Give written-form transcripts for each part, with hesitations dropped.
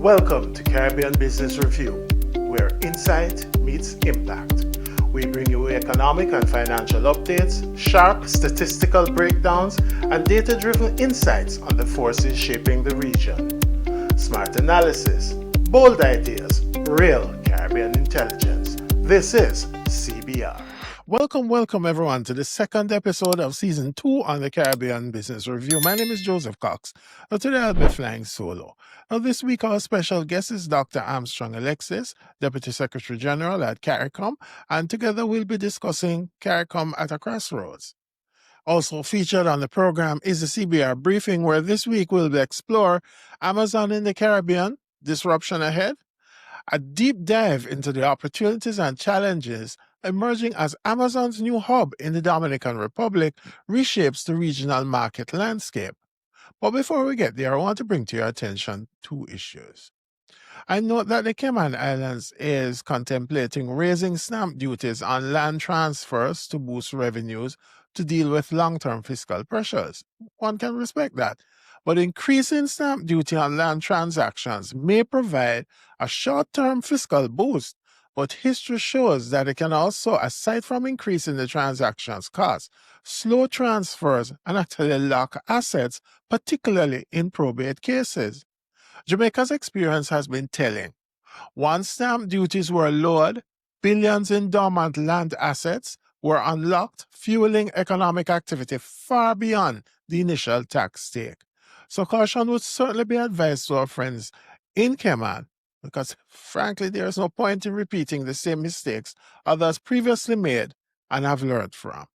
Welcome to Caribbean Business Review, where insight meets impact. We bring you economic and financial updates, sharp statistical breakdowns, and data-driven insights on the forces shaping the region. Smart analysis, bold ideas, real Caribbean intelligence. This is CBR. Welcome everyone to the second episode of Season 2 on the Caribbean Business Review. My name is Joseph Cox. Now today I'll be flying solo. Now this week our special guest is Dr. Armstrong Alexis, Deputy Secretary-General at CARICOM, and together we'll be discussing CARICOM at a Crossroads. Also featured on the program is the CBR Briefing, where this week we'll explore Amazon in the Caribbean, disruption ahead, a deep dive into the opportunities and challenges emerging as Amazon's new hub in the Dominican Republic reshapes the regional market landscape. But before we get there, I want to bring to your attention two issues. I note that the Cayman Islands is contemplating raising stamp duties on land transfers to boost revenues to deal with long-term fiscal pressures. One can respect that. But increasing stamp duty on land transactions may provide a short-term fiscal boost, but history shows that it can also, aside from increasing the transactions cost, slow transfers and actually lock assets, particularly in probate cases. Jamaica's experience has been telling. Once stamp duties were lowered, billions in dormant land assets were unlocked, fueling economic activity far beyond the initial tax take. So caution would certainly be advised to our friends in Cayman, because frankly there is no point in repeating the same mistakes others previously made and have learned from.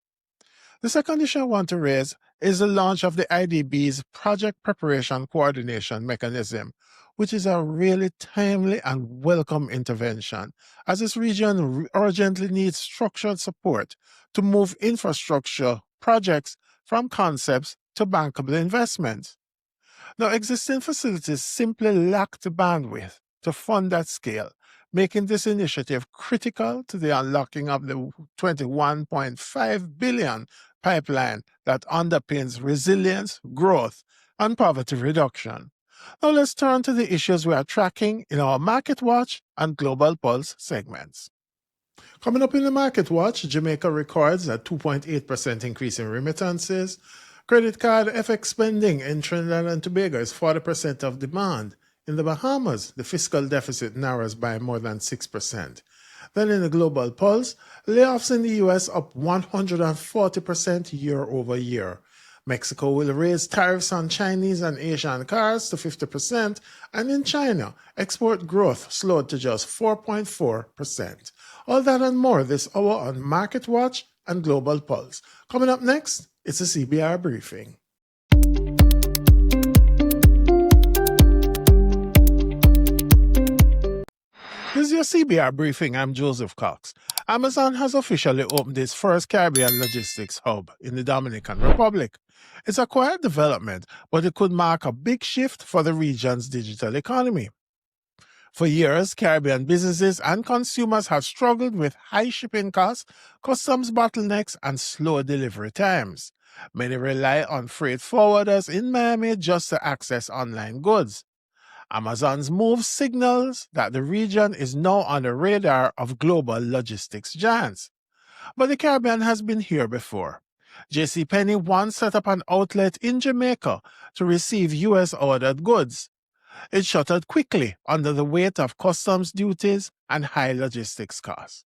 The second issue I want to raise is the launch of the IDB's Project Preparation Coordination Mechanism, which is a really timely and welcome intervention, as this region urgently needs structured support to move infrastructure projects from concepts to bankable investments. Now, existing facilities simply lack the bandwidth to fund that scale, making this initiative critical to the unlocking of the $21.5 billion pipeline that underpins resilience, growth, and poverty reduction. Now let's turn to the issues we are tracking in our Market Watch and Global Pulse segments. Coming up in the Market Watch, Jamaica records a 2.8% increase in remittances. Credit card FX spending in Trinidad and Tobago is 40% of demand. In the Bahamas, the fiscal deficit narrows by more than 6%. Then in the Global Pulse, layoffs in the U.S. up 140% year over year. Mexico will raise tariffs on Chinese and Asian cars to 50%, and in China, export growth slowed to just 4.4%. All that and more this hour on Market Watch and Global Pulse. Coming up next, it's a CBR Briefing. This is your CBR Briefing. I'm Joseph Cox. Amazon has officially opened its first Caribbean logistics hub in the Dominican Republic. It's a quiet development, but it could mark a big shift for the region's digital economy. For years, Caribbean businesses and consumers have struggled with high shipping costs, customs bottlenecks, and slow delivery times. Many rely on freight forwarders in Miami just to access online goods. Amazon's move signals that the region is now on the radar of global logistics giants. But the Caribbean has been here before. JCPenney once set up an outlet in Jamaica to receive U.S.-ordered goods. It shuttered quickly under the weight of customs duties and high logistics costs.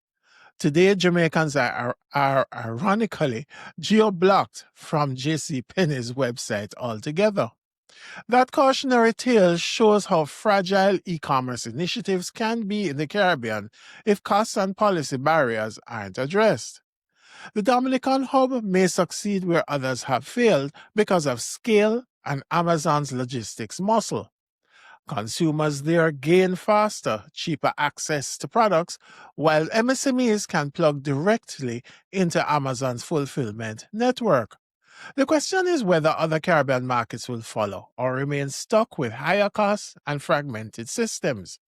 Today, Jamaicans are ironically geo-blocked from JCPenney's website altogether. That cautionary tale shows how fragile e-commerce initiatives can be in the Caribbean if costs and policy barriers aren't addressed. The Dominican hub may succeed where others have failed because of scale and Amazon's logistics muscle. Consumers there gain faster, cheaper access to products, while MSMEs can plug directly into Amazon's fulfillment network. The question is whether other Caribbean markets will follow or remain stuck with higher costs and fragmented systems.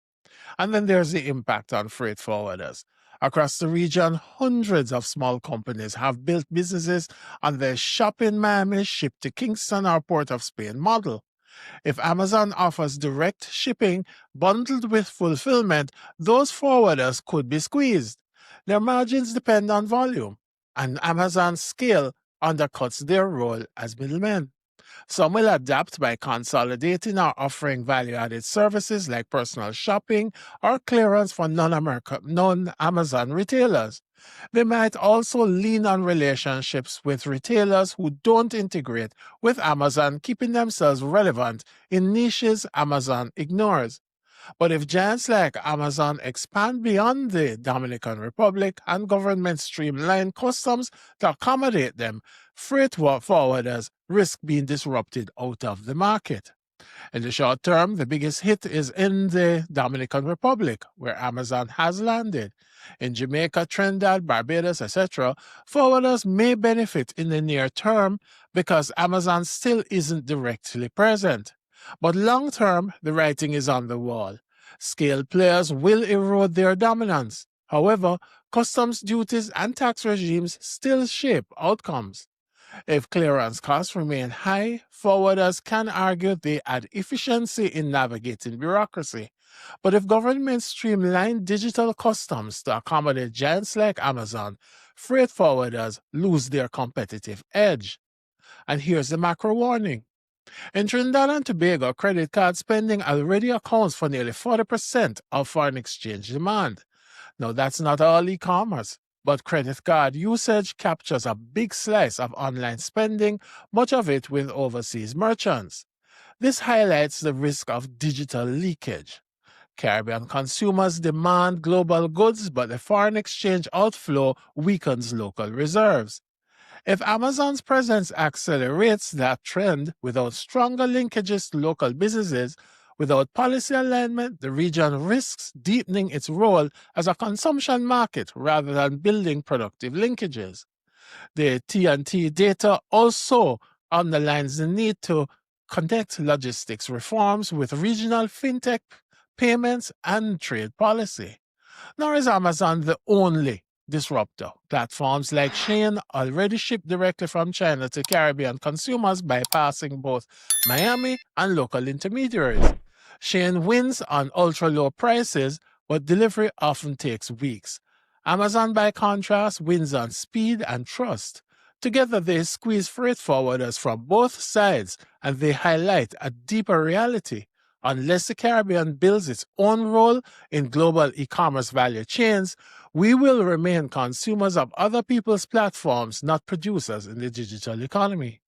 And then there's the impact on freight forwarders. Across the region, hundreds of small companies have built businesses on their shop in Miami, ship to Kingston or Port of Spain model. If Amazon offers direct shipping bundled with fulfillment, those forwarders could be squeezed. Their margins depend on volume, and Amazon's scale undercuts their role as middlemen. Some will adapt by consolidating or offering value-added services like personal shopping or clearance for non-Amazon retailers. They might also lean on relationships with retailers who don't integrate with Amazon, keeping themselves relevant in niches Amazon ignores. But if giants like Amazon expand beyond the Dominican Republic and governments streamline customs to accommodate them, freight forwarders risk being disrupted out of the market. In the short term, the biggest hit is in the Dominican Republic, where Amazon has landed. In Jamaica, Trinidad, Barbados, etc., forwarders may benefit in the near term because Amazon still isn't directly present. But long term, the writing is on the wall. Scale players will erode their dominance. However, customs duties and tax regimes still shape outcomes. If clearance costs remain high, forwarders can argue they add efficiency in navigating bureaucracy. But if governments streamline digital customs to accommodate giants like Amazon, freight forwarders lose their competitive edge. And here's the macro warning. In Trinidad and Tobago, credit card spending already accounts for nearly 40% of foreign exchange demand. Now, that's not all e-commerce, but credit card usage captures a big slice of online spending, much of it with overseas merchants. This highlights the risk of digital leakage. Caribbean consumers demand global goods, but the foreign exchange outflow weakens local reserves. If Amazon's presence accelerates that trend without stronger linkages to local businesses, without policy alignment, the region risks deepening its role as a consumption market rather than building productive linkages. The T&T data also underlines the need to connect logistics reforms with regional fintech, payments, and trade policy. Nor is Amazon the only disruptor. Platforms like Shein already ship directly from China to Caribbean consumers, bypassing both Miami and local intermediaries. Shein wins on ultra-low prices, but delivery often takes weeks. Amazon, by contrast, wins on speed and trust. Together, they squeeze freight forwarders from both sides, and they highlight a deeper reality. Unless the Caribbean builds its own role in global e-commerce value chains, we will remain consumers of other people's platforms, not producers in the digital economy.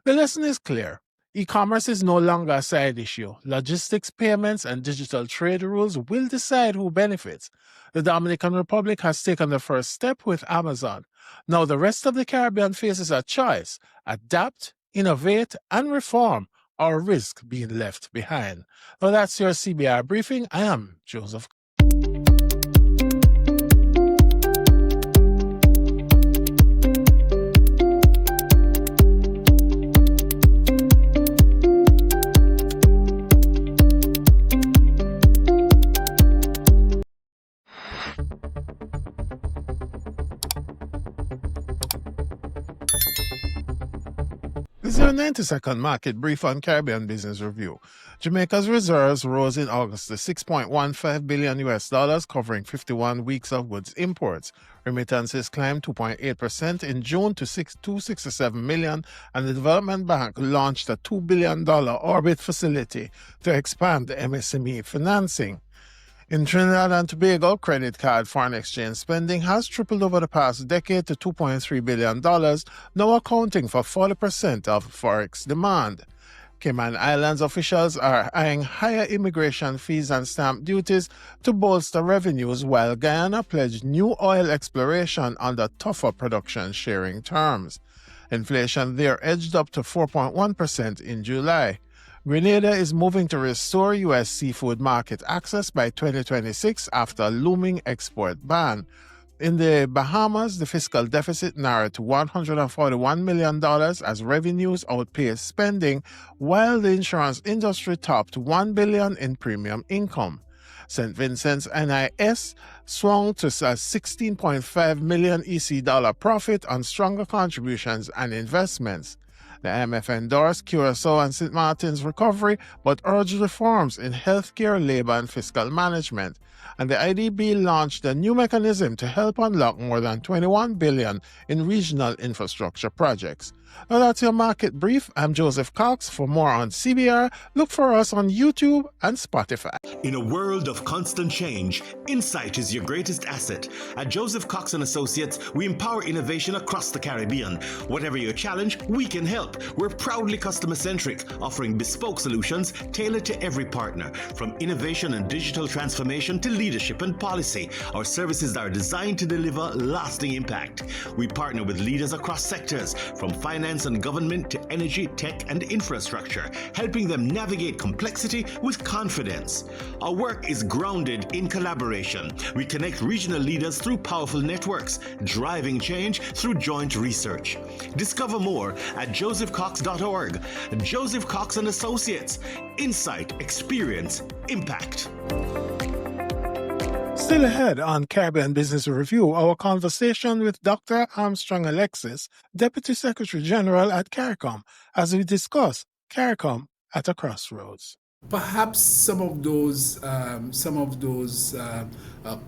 The lesson is clear. E-commerce is no longer a side issue. Logistics, payments, and digital trade rules will decide who benefits. The Dominican Republic has taken the first step with Amazon. Now the rest of the Caribbean faces a choice: adapt, innovate, and reform, or risk being left behind. Well, that's your CBR Briefing. I am Joseph. This is your 90-second market brief on Caribbean Business Review. Jamaica's reserves rose in August to $6.15 billion US, covering 51 weeks of goods imports. Remittances climbed 2.8% in June to $267 million, and the Development Bank launched a $2 billion Orbit facility to expand the MSME financing. In Trinidad and Tobago, credit card foreign exchange spending has tripled over the past decade to $2.3 billion, now accounting for 40% of forex demand. Cayman Islands officials are eyeing higher immigration fees and stamp duties to bolster revenues, while Guyana pledged new oil exploration under tougher production sharing terms. Inflation there edged up to 4.1% in July. Grenada is moving to restore U.S. seafood market access by 2026 after a looming export ban. In the Bahamas, the fiscal deficit narrowed to $141 million as revenues outpaced spending, while the insurance industry topped $1 billion in premium income. St. Vincent's NIS swung to a $16.5 million EC dollar profit on stronger contributions and investments. The IMF endorsed Curacao and St. Martin's recovery, but urged reforms in healthcare, labor, and fiscal management. And the IDB launched a new mechanism to help unlock more than $21 billion in regional infrastructure projects. Now that's your market brief. I'm Joseph Cox. For more on CBR, look for us on YouTube and Spotify. In a world of constant change, insight is your greatest asset. At Joseph Cox & Associates, we empower innovation across the Caribbean. Whatever your challenge, we can help. We're proudly customer-centric, offering bespoke solutions tailored to every partner. From innovation and digital transformation to leadership and policy, our services are designed to deliver lasting impact. We partner with leaders across sectors, from finance and government to energy, tech, and infrastructure, helping them navigate complexity with confidence. Our work is grounded in collaboration. We connect regional leaders through powerful networks, driving change through joint research. Discover more at josephcox.org. Joseph Cox & Associates. Insight, experience, impact. Still ahead on Caribbean Business Review, our conversation with Dr. Armstrong Alexis, Deputy Secretary-General at CARICOM, as we discuss CARICOM at a crossroads. Perhaps some of those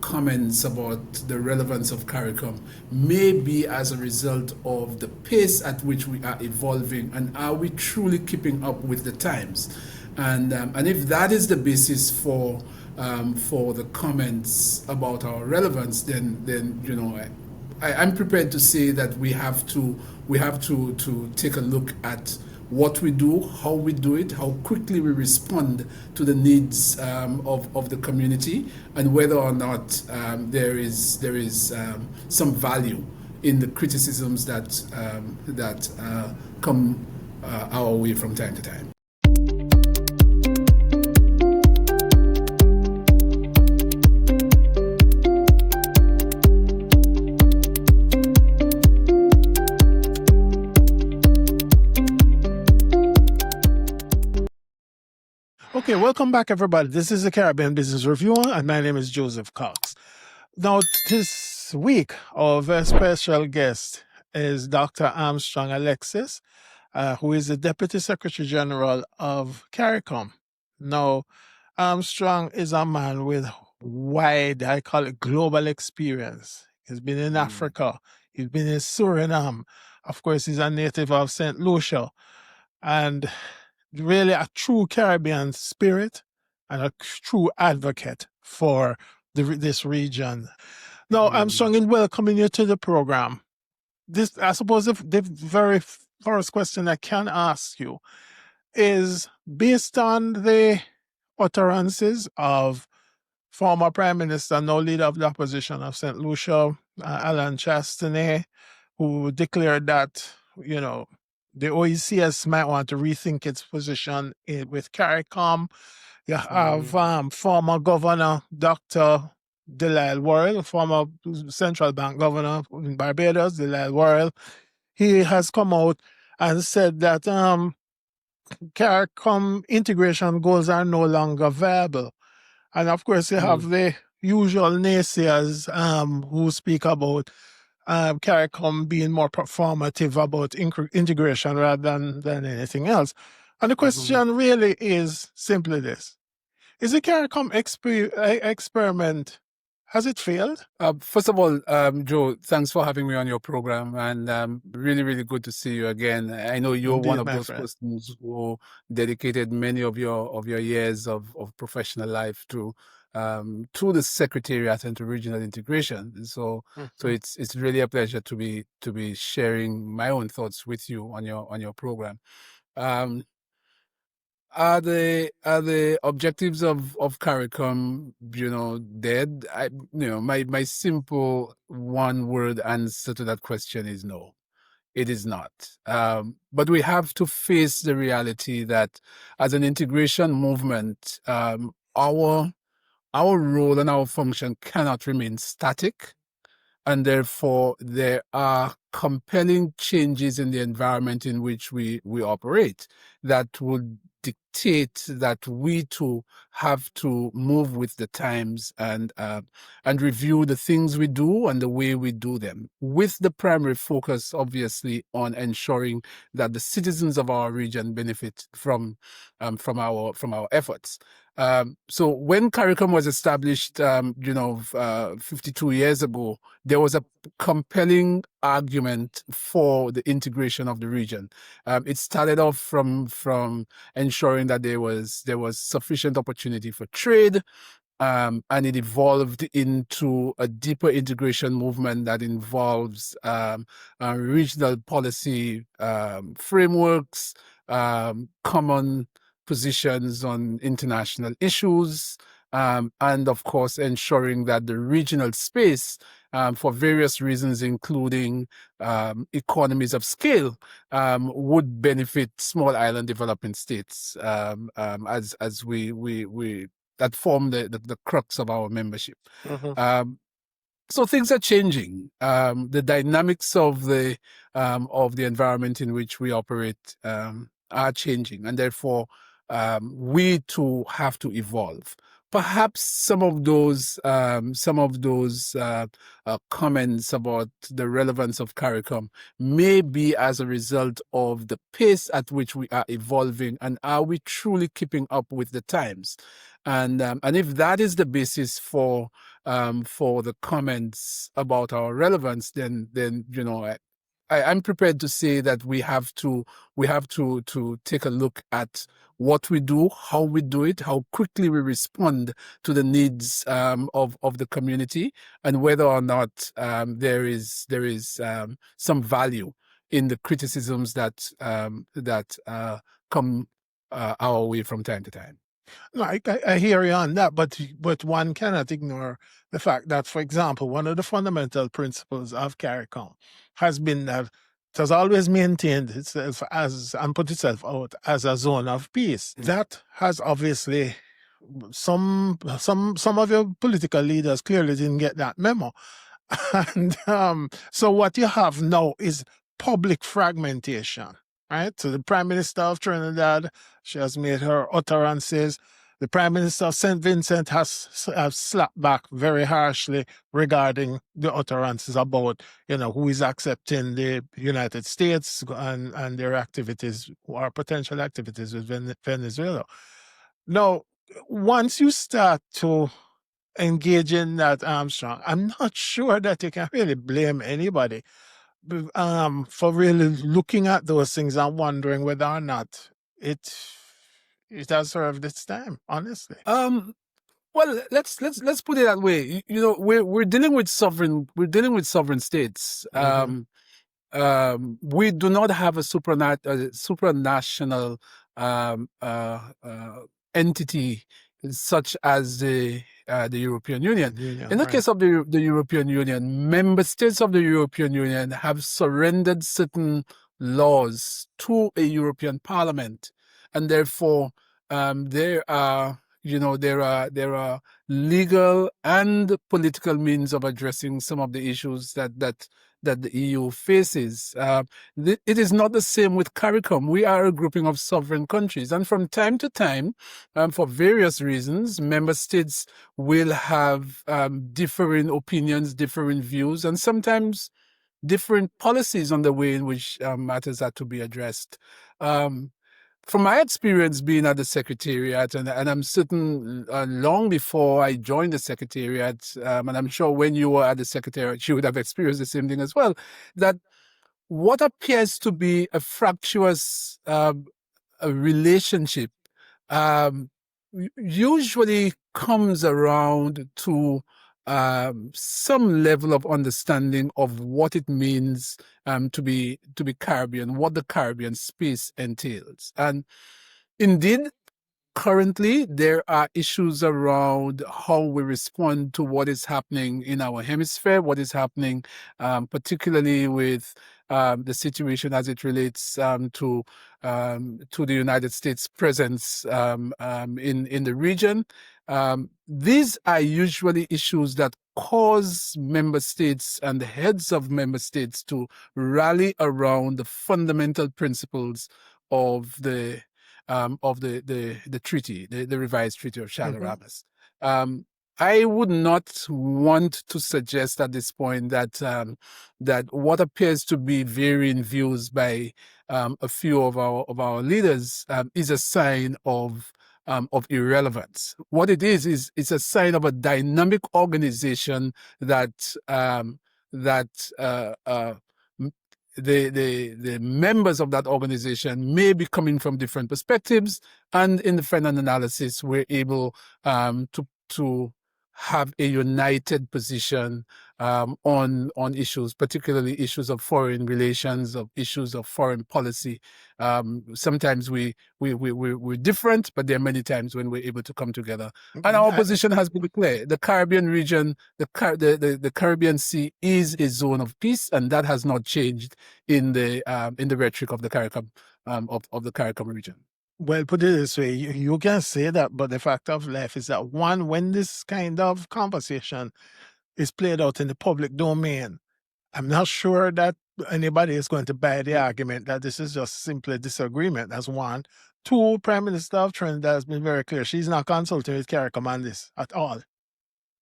comments about the relevance of CARICOM may be as a result of the pace at which we are evolving, and are we truly keeping up with the times? And if that is the basis for the comments about our relevance, then you know, I'm prepared to say that we have to take a look at what we do, how we do it, how quickly we respond to the needs of the community, and whether or not there is some value in the criticisms that come our way from time to time. Okay, welcome back, everybody. This is the Caribbean Business Review, and my name is Joseph Cox. Now, this week, our very special guest is Dr. Armstrong Alexis, who is the Deputy Secretary-General of CARICOM. Now, Armstrong is a man with wide, I call it global experience. He's been in Africa. He's been in Suriname. Of course, he's a native of St. Lucia. And really a true Caribbean spirit and a true advocate for this region. Now, Armstrong, in welcoming you to the program, this, I suppose, the very first question I can ask you is, based on the utterances of former Prime Minister, now leader of the opposition of St. Lucia, Alan Chastanet, who declared that, you know, the OECS might want to rethink its position with CARICOM. You have former Governor Dr. Delisle Worrell, former Central Bank Governor in Barbados, Delisle Worrell. He has come out and said that CARICOM integration goals are no longer viable. And of course, you have the usual naysayers who speak about CARICOM being more performative about integration rather than anything else. And the question really is simply this. Is the CARICOM experiment, has it failed? First of all, Joe, thanks for having me on your program, and really, really good to see you again. I know you're Indeed, one of my those friend. persons who dedicated many of your years of professional life to the Secretariat and to regional integration. So it's really a pleasure to be sharing my own thoughts with you on your program. Are the objectives of CARICOM, you know, dead? My simple one word answer to that question is no. It is not. But we have to face the reality that as an integration movement, our role and our function cannot remain static, and therefore there are compelling changes in the environment in which we operate that would dictate that we too have to move with the times and review the things we do and the way we do them, with the primary focus, obviously, on ensuring that the citizens of our region benefit from our efforts. So when CARICOM was established, 52 years ago, there was a compelling argument for the integration of the region. It started off from ensuring that there was sufficient opportunity for trade, and it evolved into a deeper integration movement that involves regional policy frameworks, common positions on international issues, and of course ensuring that the regional space, for various reasons, including economies of scale, would benefit small island developing states, as we that form the crux of our membership. So things are changing. The dynamics of the environment in which we operate are changing, and therefore we too have to evolve. Perhaps some of those comments about the relevance of CARICOM may be as a result of the pace at which we are evolving, and are we truly keeping up with the times? And if that is the basis for the comments about our relevance, then I'm prepared to say that we have to take a look at what we do, how we do it, how quickly we respond to the needs of the community, and whether or not there is some value in the criticisms that come our way from time to time. No, I hear you on that, but one cannot ignore the fact that, for example, one of the fundamental principles of CARICOM has been that it has always maintained itself as and put itself out as a zone of peace. That has obviously some of your political leaders clearly didn't get that memo. And so what you have now is public fragmentation, right? So the Prime Minister of Trinidad, she has made her utterances. The Prime Minister of St. Vincent has slapped back very harshly regarding the utterances about, who is accepting the United States and their activities or potential activities with Venezuela. Now, once you start to engage in that, Armstrong, I'm not sure that you can really blame anybody for really looking at those things and wondering whether or not it has served its time, honestly. Well, let's put it that way. We're dealing with sovereign states. We do not have a supranational entity such as the European Union. In the case of the European Union, member states of the European Union have surrendered certain laws to a European Parliament, and therefore there are legal and political means of addressing some of the issues that the EU faces. It is not the same with CARICOM. We are a grouping of sovereign countries, and from time to time, for various reasons, member states will have differing opinions, differing views, and sometimes different policies on the way in which matters are to be addressed. From my experience being at the Secretariat, and I'm certain long before I joined the Secretariat, and I'm sure when you were at the Secretariat, you would have experienced the same thing as well, that what appears to be a fractious a relationship usually comes around to some level of understanding of what it means to be Caribbean, what the Caribbean space entails. And indeed, currently, there are issues around how we respond to what is happening in our hemisphere, what is happening particularly with the situation as it relates to the United States presence in the region. These are usually issues that cause member states and the heads of member states to rally around the fundamental principles of the treaty, the revised Treaty of Charles. I would not want to suggest at this point that that what appears to be varying views by a few of our leaders is a sign of irrelevance. What it is it's a sign of a dynamic organization that the members of that organization may be coming from different perspectives, and in the final analysis, we're able to have a united position on issues, particularly issues of foreign relations, of issues of foreign policy. Sometimes we're different, but there are many times when we're able to come together. And our position has been clear. The Caribbean region, the Caribbean Sea is a zone of peace, and that has not changed in the rhetoric of the CARICOM of the CARICOM region. Well, put it this way, you can say that, but the fact of life is that when this kind of conversation is played out in the public domain, I'm not sure that anybody is going to buy the argument that this is just simply disagreement. That's one. Two, Prime Minister of Trinidad has been very clear. She's not consulting with CARICOM on this at all.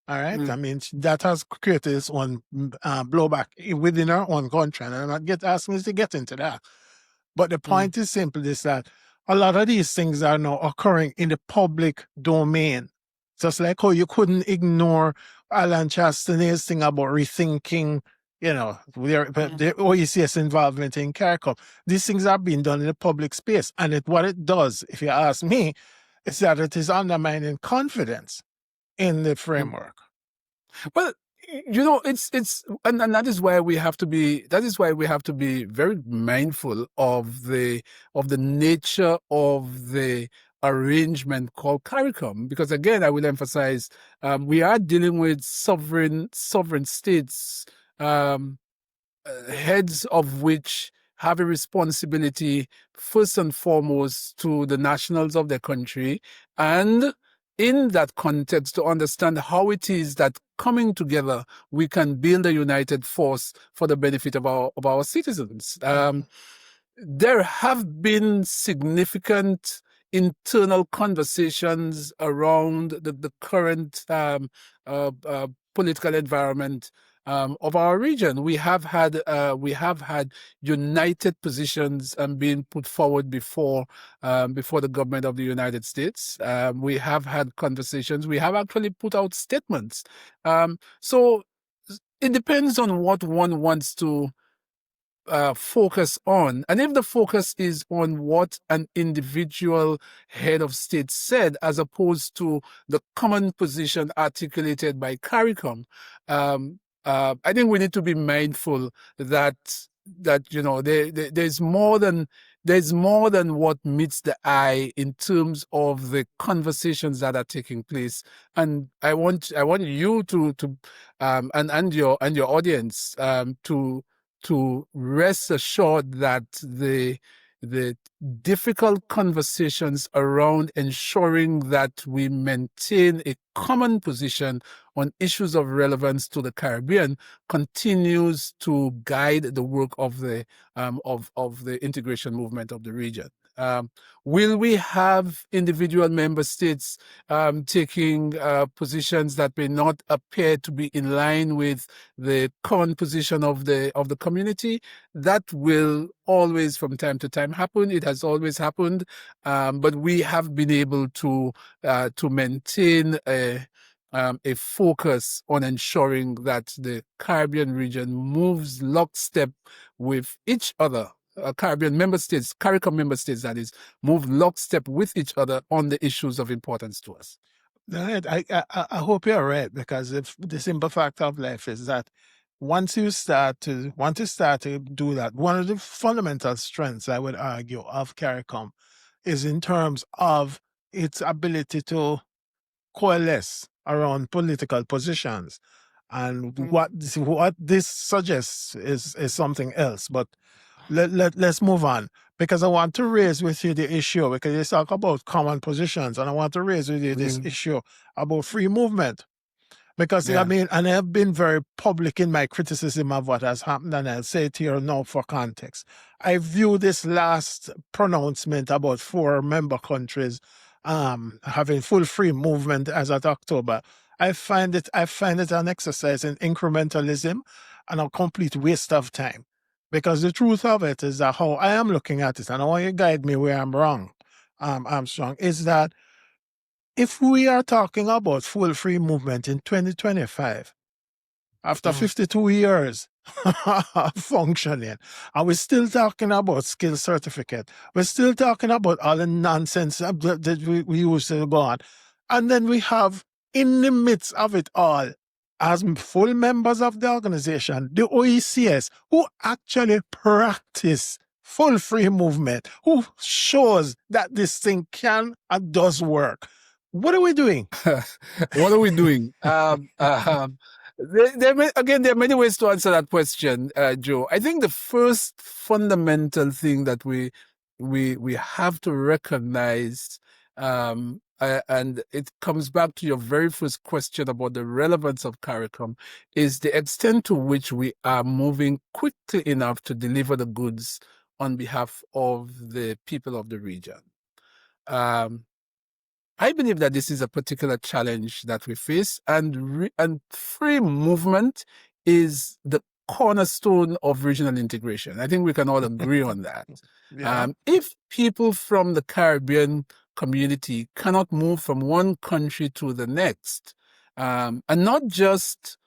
All right. I mean, that has created its own blowback within her own country. And I'm not asking us to get into that. But the point is simply this, that a lot of these things are now occurring in the public domain. Just like how you couldn't ignore Alan Chastain's thing about rethinking, the OECS involvement in CARICOM. These things are being done in the public space. And what it does, if you ask me, is that it is undermining confidence in the framework. Well, it's and that is why we have to be very mindful of the nature of the arrangement called CARICOM, because again, I will emphasize, we are dealing with sovereign states, heads of which have a responsibility first and foremost to the nationals of their country, and in that context, to understand how it is that coming together we can build a united force for the benefit of our citizens. There have been significant internal conversations around the current political environment of our region. We have had united positions being put forward before the government of the United States. We have had conversations. We have actually put out statements. So it depends on what one wants to focus on, and if the focus is on what an individual head of state said as opposed to the common position articulated by CARICOM, I think we need to be mindful that there's more than what meets the eye in terms of the conversations that are taking place. And I want you to and your audience to rest assured that the difficult conversations around ensuring that we maintain a common position on issues of relevance to the Caribbean continues to guide the work of the integration movement of the region. Will we have individual member states taking positions that may not appear to be in line with the common position of the community? That will always, from time to time, happen. It has always happened, but we have been able to maintain a focus on ensuring that the Caribbean region moves lockstep with each other. Caribbean member states, CARICOM member states, that is, move lockstep with each other on the issues of importance to us. I hope you're right, because if the simple fact of life is that once you start to do that, one of the fundamental strengths, I would argue, of CARICOM is in terms of its ability to coalesce around political positions. And what this suggests is something else. But let's move on, because I want to raise with you the issue, because you talk about common positions, and I want to raise with you this issue about free movement. Because I mean, and I've been very public in my criticism of what has happened, and I'll say it here now for context. I view this last pronouncement about 4 member countries having full free movement as of October. I find it an exercise in incrementalism and a complete waste of time. Because the truth of it is that how I am looking at it, and I want you to guide me where I'm wrong, Armstrong, is that if we are talking about full free movement in 2025, after 52 years functioning, and we're still talking about skill certificate, we're still talking about all the nonsense that we used to go on, and then we have, in the midst of it all, as full members of the organization, the OECS, who actually practice full free movement, who shows that this thing can and does work. What are we doing? What are we doing? There are many ways to answer that question, Joe. I think the first fundamental thing that we have to recognize, and it comes back to your very first question about the relevance of CARICOM, is the extent to which we are moving quickly enough to deliver the goods on behalf of the people of the region. I believe that this is a particular challenge that we face, and free movement is the cornerstone of regional integration. I think we can all agree on that. If people from the Caribbean community cannot move from one country to the next, and not just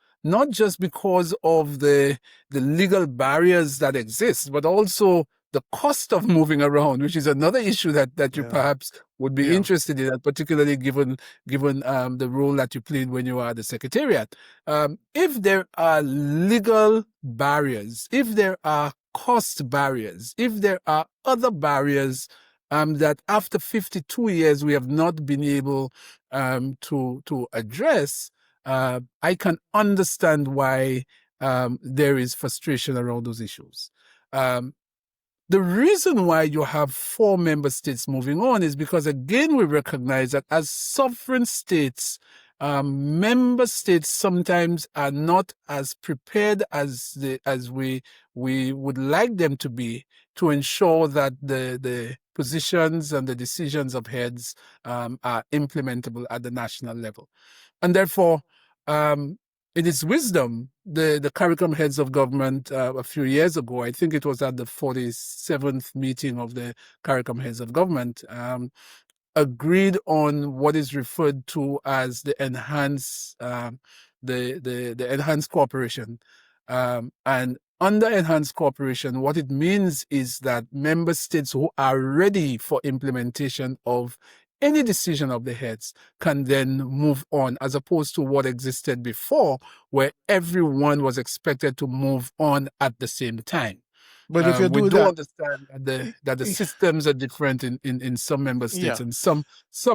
because of the legal barriers that exist, but also the cost of moving around, which is another issue that you perhaps would be interested in, particularly given the role that you played when you were at the Secretariat. If there are legal barriers, if there are cost barriers, if there are other barriers that after 52 years we have not been able to address, I can understand why there is frustration around those issues. The reason why you have 4 member states moving on is because, again, we recognize that as sovereign states, member states sometimes are not as prepared as we would like them to be to ensure that the positions and the decisions of heads are implementable at the national level. And therefore, it is wisdom. The CARICOM heads of government a few years ago, I think it was at the 47th meeting of the CARICOM heads of government, agreed on what is referred to as the enhanced enhanced cooperation. And under enhanced cooperation, what it means is that member states who are ready for implementation of any decision of the heads can then move on, as opposed to what existed before, where everyone was expected to move on at the same time. But if you we do do that, understand that the systems are different in some member states, and some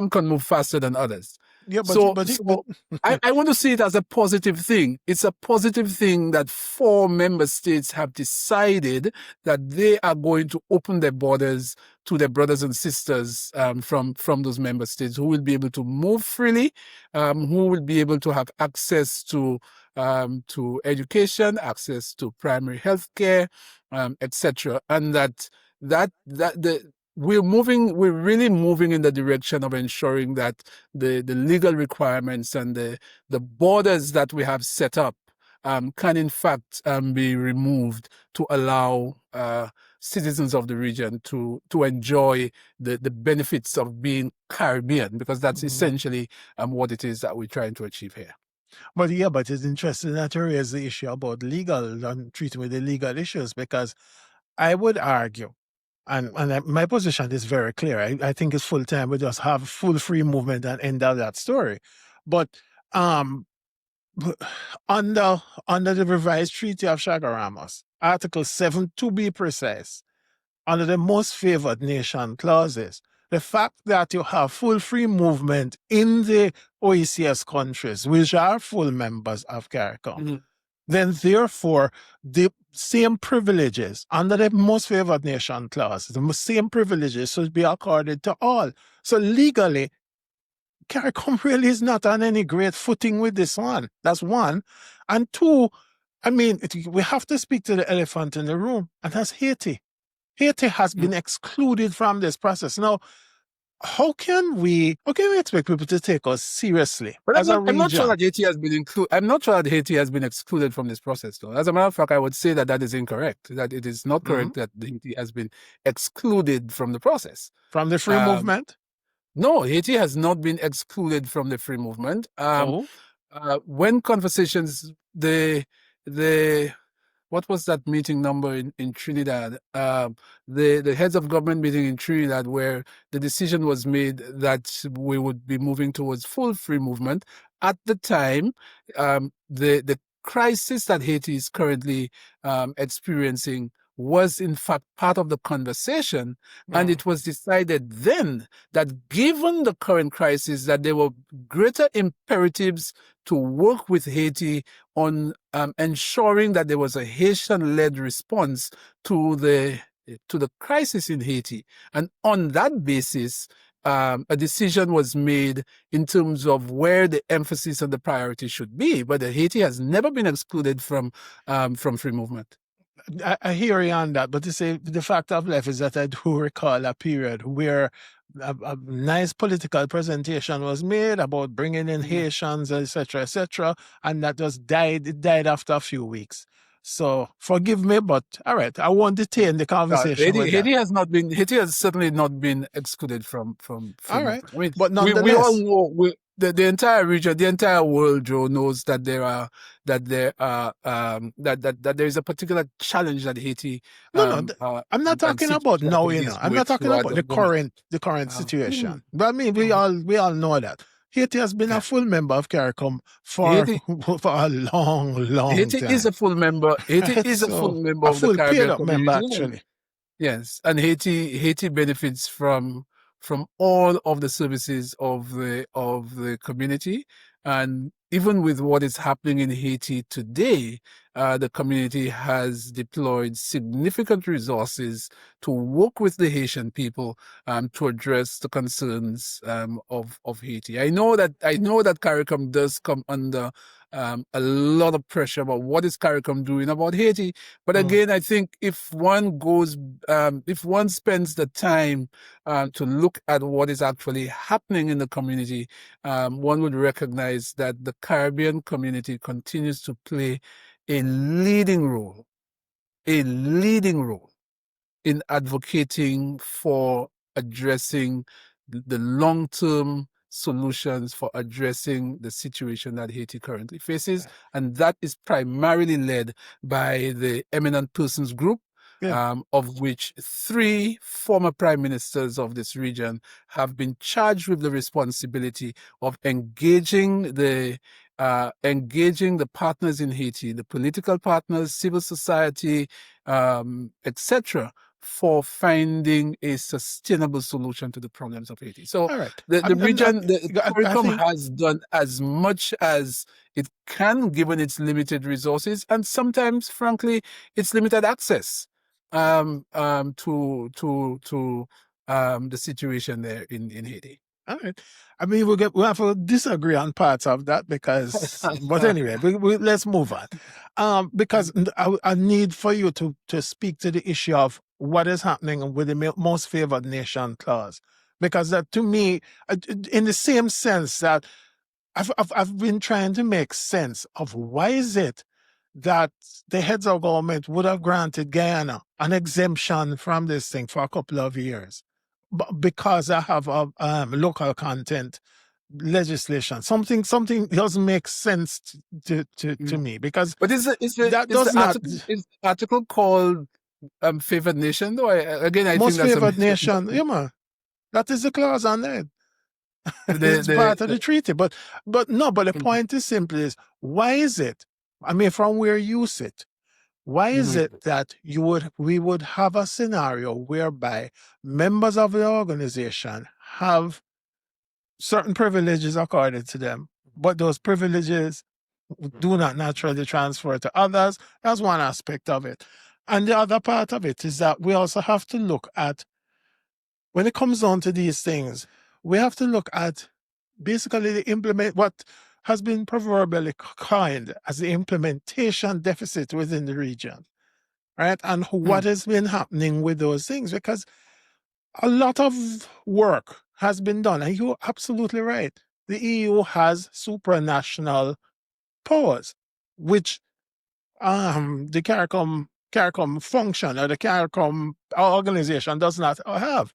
can move faster than others. I want to see it as a positive thing. It's a positive thing that 4 member states have decided that they are going to open their borders to their brothers and sisters from those member states, who will be able to move freely, who will be able to have access to education, access to primary health care, etc. And we're really moving in the direction of ensuring that the legal requirements and the borders that we have set up can in fact be removed to allow citizens of the region to enjoy the benefits of being Caribbean, because that's essentially what it is that we're trying to achieve here. But it's interesting that you raise the issue about legal and treating with the legal issues, because I would argue, and my position is very clear. I think it's full time. We just have full free movement and end of that story. But under the revised Treaty of Chaguaramas, Article 7, to be precise, under the most favored nation clauses, the fact that you have full free movement in the OECS countries, which are full members of CARICOM, Mhm. then therefore the same privileges under the most favored nation clause, the same privileges should be accorded to all. So legally, CARICOM really is not on any great footing with this one. That's one. And two, I mean, we have to speak to the elephant in the room, and that's Haiti. Haiti has been excluded from this process. Now, how can we expect people to take us seriously But as a I'm not sure region? that Haiti has been included. I'm not sure that Haiti has been excluded from this process, though. As a matter of fact, I would say that that is incorrect. That it is not correct that Haiti has been excluded from the process. From the free movement? No, Haiti has not been excluded from the free movement. Oh, When conversations, what was that meeting number in Trinidad? The heads of government meeting in Trinidad, where the decision was made that we would be moving towards full free movement. At the time, the crisis that Haiti is currently experiencing was in fact part of the conversation, and it was decided then that given the current crisis, that there were greater imperatives to work with Haiti on ensuring that there was a Haitian-led response to the crisis in Haiti. And on that basis, a decision was made in terms of where the emphasis and the priority should be. But Haiti has never been excluded from free movement. I hear you on that, but to say the fact of life is that I do recall a period where a nice political presentation was made about bringing in Haitians, etc., and that just died. It died after a few weeks. So forgive me, but all right, I won't detain the conversation with that. Haiti has certainly not been excluded from free All right, movement. I mean, but we all nonetheless, know the entire region, the entire world, Joe, knows that that there is a particular challenge that Haiti. no, I'm not talking about now. I'm not talking about the current situation. But I mean, we all know that Haiti has been a full member of CARICOM for a long Haiti time. is a full member. Haiti is a full member of the Caribbean member, community. actually. Yes, and Haiti benefits from all of the services of the community, and even with what is happening in Haiti today, the community has deployed significant resources to work with the Haitian people to address the concerns of Haiti. I know that CARICOM does come under a lot of pressure about what is CARICOM doing about Haiti. But again, I think if one spends the time to look at what is actually happening in the community, one would recognize that the Caribbean community continues to play a leading role in advocating for addressing the long-term solutions for addressing the situation that Haiti currently faces. And that is primarily led by the Eminent Persons Group, of which 3 former prime ministers of this region have been charged with the responsibility of engaging the partners in Haiti, the political partners, civil society, etc., for finding a sustainable solution to the problems of Haiti. So the CARICOM has done as much as it can, given its limited resources and sometimes, frankly, its limited access to the situation there in Haiti. All right. I mean, we'll have to disagree on parts of that because, but anyway, let's move on. Because I need for you to speak to the issue of what is happening with the most favored nation clause. Because that, to me, in the same sense that I've been trying to make sense of why is it that the heads of government would have granted Guyana an exemption from this thing for a couple of years. Because I have a local content legislation, something doesn't make sense to me because. But is the article called favored nation? Though I think most that's favored nation. Yeah, man, that is the clause on there. It's part of the treaty, but the point is simply is why is it? I mean, from where you sit. Why is it that we would have a scenario whereby members of the organization have certain privileges accorded to them, but those privileges do not naturally transfer to others. That's one aspect of it. And the other part of it is that we also have to look at, when it comes down to these things, we have to look at basically what has been proverbially coined as the implementation deficit within the region, right? And what has been happening with those things, because a lot of work has been done, and you're absolutely right. The EU has supranational powers, which the CARICOM function, or the CARICOM organization, does not have.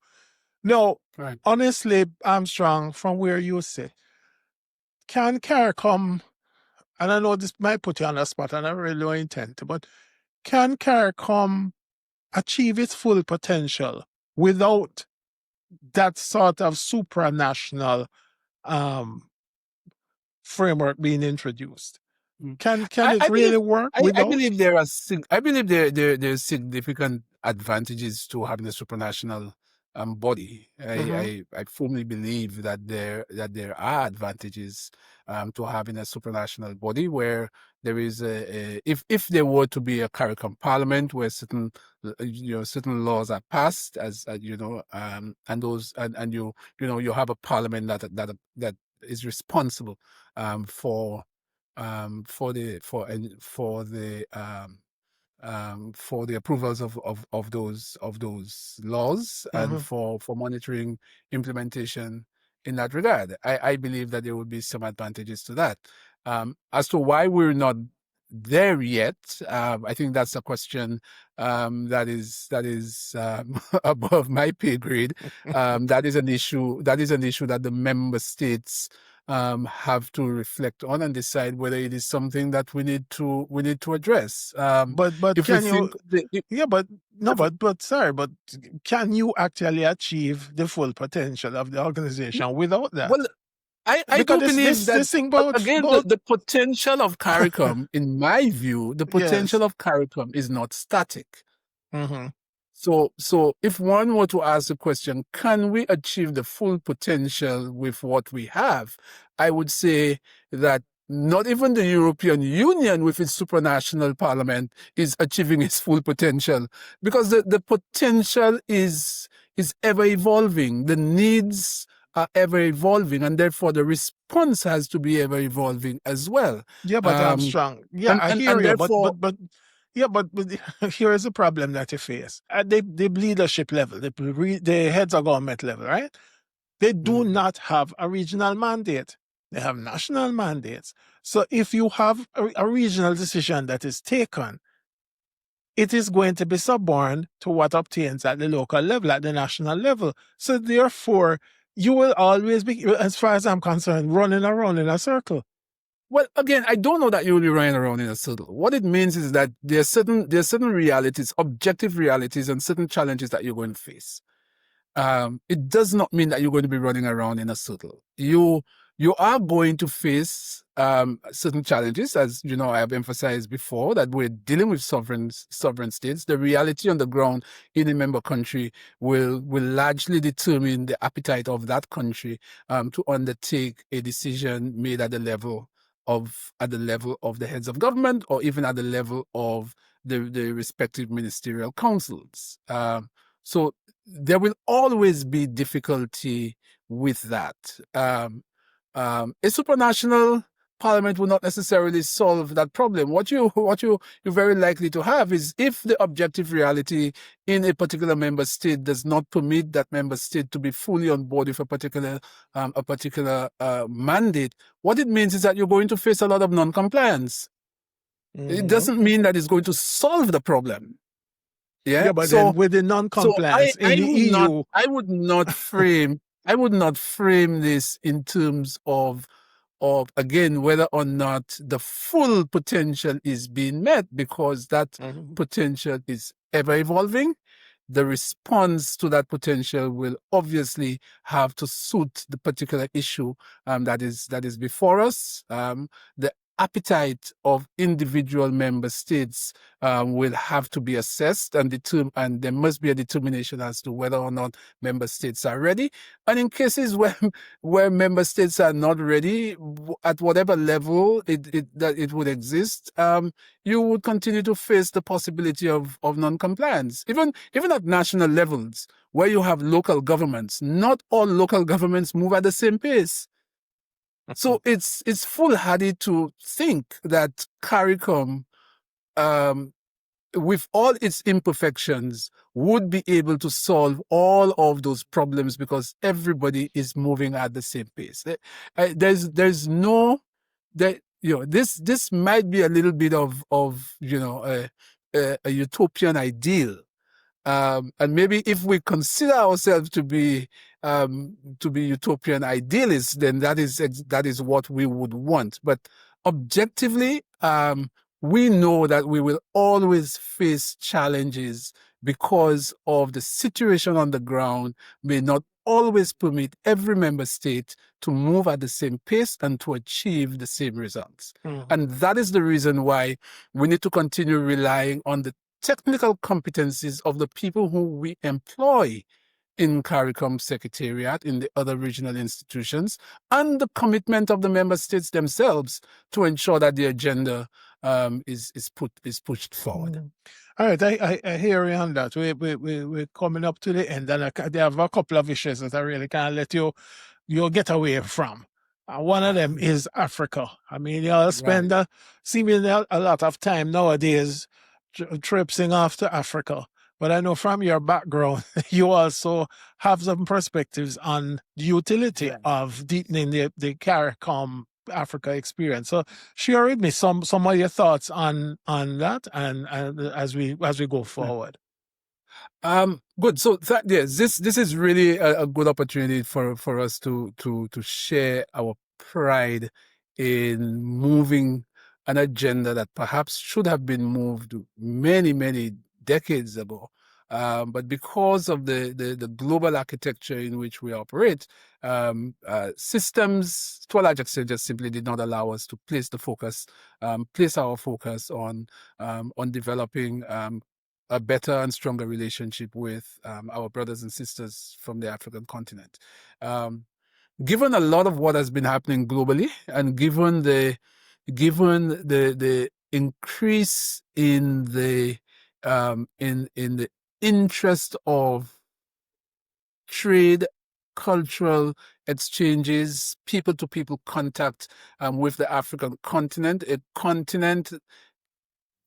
No, Right. honestly, Armstrong, from where you sit, can CARICOM, and I know this might put you on the spot, and I really don't intend to, but can CARICOM achieve its full potential without that sort of supranational framework being introduced? Can I, it I believe really work I without? believe I believe there's significant advantages to having a supranational body. Mm-hmm. I firmly believe that there are advantages to having a supranational body where there is if there were to be a CARICOM parliament where certain certain laws are passed as and those and you have a parliament that is responsible for for the approvals of those laws and Mm-hmm. for monitoring implementation in that regard. I believe that there would be some advantages to that. As to why we're not there yet, I think that's a question that is above my pay grade. That is an issue. That is an issue that the member states have to reflect on and decide whether it is something that we need to address. But If we can you? think the, Yeah, but no, if, but sorry, but can you actually achieve the full potential of the organization without that? well, I Because do believe that this thing about again the potential of CARICOM, in my view, the yes. potential of CARICOM is not static. Mm-hmm. So if one were to ask the question, can we achieve the full potential with what we have? I would say that not even the European Union with its supranational parliament is achieving its full potential, because the potential is ever evolving. The needs are ever evolving, and therefore the response has to be ever evolving as well. Yeah, but Um, Armstrong. Yeah, and, I and, hear and you, therefore, yeah, but here is the problem that you face at the leadership level, the heads of government level, right? They do mm, not have a regional mandate. They have national mandates. So if you have a regional decision that is taken, it is going to be suborned to what obtains at the local level, at the national level. So therefore, you will always be, as far as I'm concerned, running around in a circle. well, again, I don't know that you will be running around in a circle. What it means is that there are certain realities, objective realities, and certain challenges that you're going to face. It does not mean that you're going to be running around in a circle. You are going to face certain challenges, as you know. I have emphasized before that we're dealing with sovereign states. The reality on the ground in a member country will largely determine the appetite of that country to undertake a decision made at the level of the heads of government, or even at the level of the respective ministerial councils. So there will always be difficulty with that. A supranational parliament will not necessarily solve that problem. What you're very likely to have is, if the objective reality in a particular member state does not permit that member state to be fully on board with a particular mandate, what it means is that you're going to face a lot of non-compliance. It Mm-hmm. doesn't mean that it's going to solve the problem. Yeah. Yeah, but then with the So non-compliance in the EU, I would not frame this in terms of again whether or not the full potential is being met, because that Mhm. potential is ever evolving. The response to that potential will obviously have to suit the particular issue that is before us. The appetite of individual member states will have to be assessed, and there must be a determination as to whether or not member states are ready. And in cases where member states are not ready, at whatever level it would exist, you would continue to face the possibility of non-compliance. Even at national levels, where you have local governments, not all local governments move at the same pace. So it's foolhardy to think that CARICOM, with all its imperfections, would be able to solve all of those problems because everybody is moving at the same pace. This might be a little bit of a utopian ideal. And maybe if we consider ourselves to be utopian idealists, then that is what we would want. But objectively, we know that we will always face challenges because of the situation on the ground may not always permit every member state to move at the same pace and to achieve the same results. And that is the reason why we need to continue relying on the technical competencies of the people who we employ in CARICOM Secretariat, in the other regional institutions, and the commitment of the member states themselves to ensure that the agenda is pushed forward. All right, I hear you on that. We're coming up to the end, and I have a couple of issues that I really can't let you get away from. One of them is Africa. I mean, you spend seemingly a lot of time nowadays traipsing off to Africa. But I know from your background, you also have some perspectives on the utility of deepening the CARICOM Africa experience. So share with me some of your thoughts on that, and as we go forward. Good. So this is really a good opportunity for us to share our pride in moving an agenda that perhaps should have been moved many decades ago. But because of the global architecture in which we operate, systems to a large extent just simply did not allow us to place our focus on developing a better and stronger relationship with our brothers and sisters from the African continent. Given a lot of what has been happening globally, and given the increase in the interest of trade, cultural exchanges, people-to-people contact with the African continent, a continent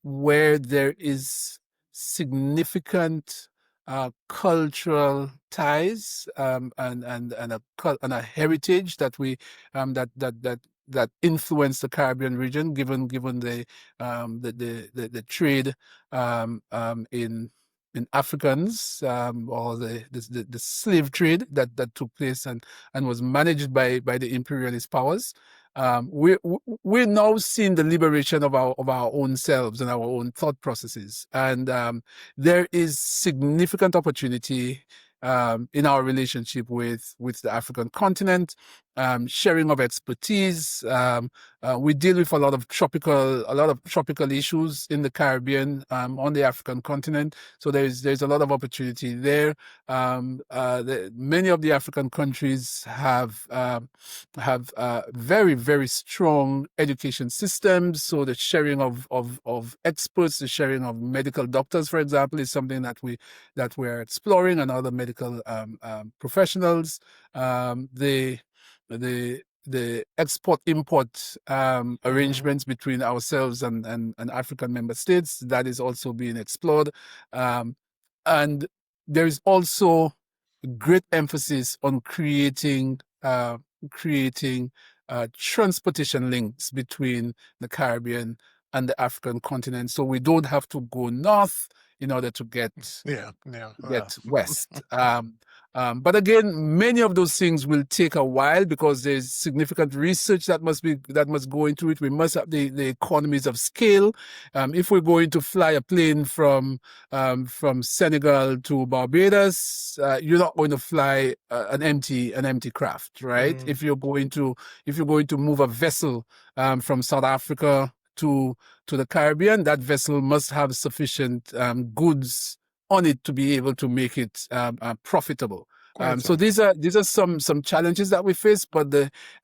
where there is significant cultural ties and a heritage that we that influence the Caribbean region, given the trade in Africans, or the slave trade that took place and was managed by the imperialist powers. We're now seeing the liberation of our own selves and our own thought processes, and there is significant opportunity in our relationship with the African continent, sharing of expertise. We deal with a lot of tropical issues in the Caribbean, on the African continent. So there's a lot of opportunity there. Many of the African countries have very strong education systems. So the sharing of experts, the sharing of medical doctors, for example, is something that we're exploring, and other medical professionals. The export-import arrangements between ourselves and African member states, that is also being explored. And there is also great emphasis on creating transportation links between the Caribbean and the African continent, so we don't have to go north in order to get west. But again, many of those things will take a while because there's significant research that must go into it. We must have the economies of scale. If we're going to fly a plane from Senegal to Barbados, you're not going to fly an empty craft, right? If you're going to move a vessel from South Africa to the Caribbean, that vessel must have sufficient goods on it to be able to make it profitable. So these are some challenges that we face, but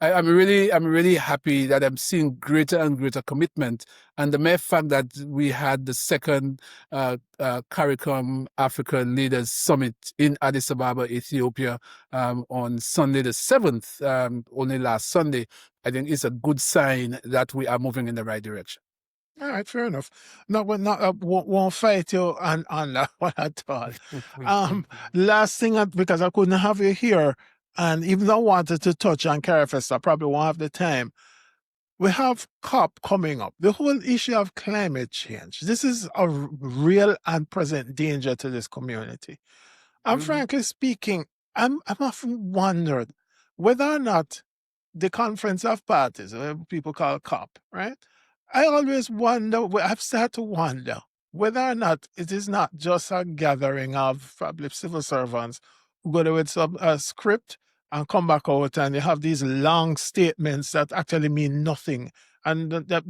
I'm really happy that I'm seeing greater and greater commitment, and the mere fact that we had the second CARICOM Africa Leaders Summit in Addis Ababa, Ethiopia, on Sunday the 7th, only last Sunday, I think is a good sign that we are moving in the right direction. All right, fair enough. No, but not won't fight you on that one at all. Last thing, because I couldn't have you here, and even though I wanted to touch on CARIFEST, I probably won't have the time. We have COP coming up. The whole issue of climate change. This is a real and present danger to this community. And frankly speaking, I'm often wondered whether or not the Conference of Parties, people call COP, right? I always wonder, I've started to wonder whether or not it is not just a gathering of probably civil servants who go there with some script and come back out and you have these long statements that actually mean nothing and that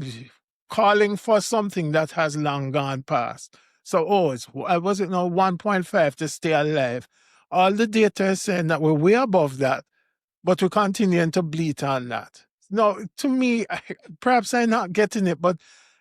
calling for something that has long gone past. So, was it now 1.5 to stay alive? All the data is saying that we're way above that, but we're continuing to bleat on that. No, to me, perhaps I'm not getting it, but